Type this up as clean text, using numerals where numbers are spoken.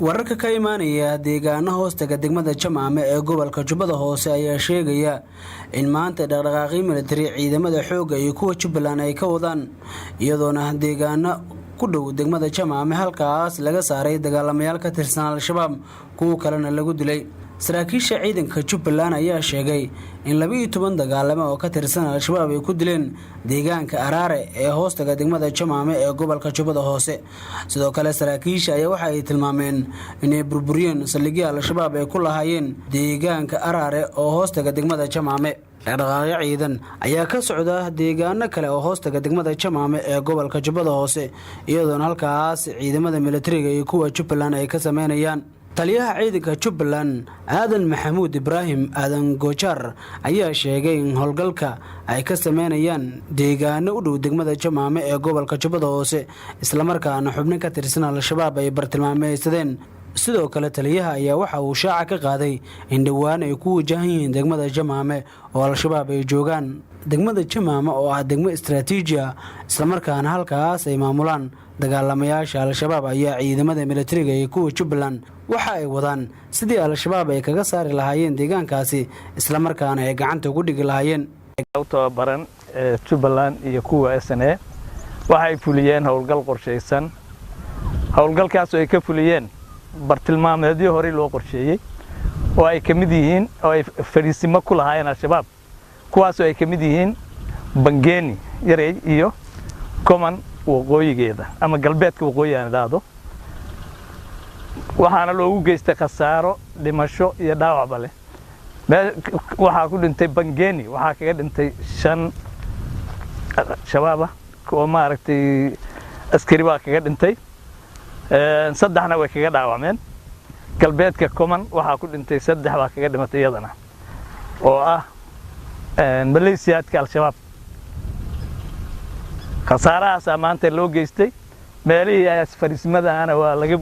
wararka ka imaanaya deegaano hoostaga degmada Jamaame ee gobolka Jubbada Hoose ayaa sheegaya in maanta dhaqdhaqaaqyo militari ciidamada xoogga iyo kuwa Jubbaland ay ka wadaan iyadoona deegaano ku dhow degmada Jamaame halkaas laga saaray dagaalamayaal ka tirsan Al-Shabaab kuwa kalena lagu dilay. saraakiisha ciidanka Jubbaland ayaa sheegay in 12 dagaalame oo ka tirsan Al-Shabaab ay ku dileen deegaanka Araare ee hoostaga degmada Jamaame ee gobolka Jubbada Hoose. sidoo kale saraakiisha ayaa waxa ay tilmaameen inay burburiyeen saldhigyada Al-Shabaab ay ku lahaayeen deegaanka Araare oo hoostaga degmada Jamaame. dhaqdhaqaaqyo ciidan ayaa ka socda deegaano kale oo hoostaga degmada Jamaame ee gobolka Jubbada Hoose iyadoona halkaas ciidamada militariga iyo kuwa Jubbaland ay ka sameynayaan. taliyaha ciidanka Jubbaland Aadan Maxamuud Ibraahim Aadan Goojar ayaa sheegay in howlgalka ay ka sameynayaan deegaano u dhow degmada Jamaame ee gobolka Jubbada Hoose isla markaana xubno ka tirsan Al-Shabaab ay bartilmaameedsadeen. sidoo kale taliyaha ayaa waxa uu shaaca ka qaaday in dhawaan ay ku wajahan yihiin degmada Jamaame oo Al-Shabaab ay joogaan. degmada Jamaame oo ah degmo istiraatiiji ah isla markaana halkaas ay maamulaan dagaalamayaasha Al-Shabaab ayaa ciidamada militariga iyo kuwa Jubbaland waxa ay wadaan sidii Al-Shabaab ay kaga saari lahaayeen deegaankaasi isla markaana ay gacanta ugu dhigi lahaayeen. baran Jubbaland iyo kuwa SNA waxa ay fuliyeen howlgal qorsheysan. howlgalkaas oo ay ka fuliyeen bartilmaameedyo hore loo qorsheeyay oo ay kamid yihiin oo ay fariisimo ku lahaayeen Al-Shabaab kuwaas oo ay kamid yihiin Bangeeni Yaray iyo Coman waqooyigeeda ama galbeedka waqooyiga daado waxaana loogu geystay khasaaro dhimasho iyo dhaawacba leh. waxa ku dhintay Bangeeni waxa kaga dhintay 5 shabaab oo maaragtay askari baa kaga dhintay saddexna way kaga dhaawacmeen. galbeedka Coman waxa ku dhintay 3 baa kaga dhimatay iyadana oo ah maleeshiyaadka Al-Shabaab. khasaarahaas maanta loo geystay meelihii ay fariismada ana waa laga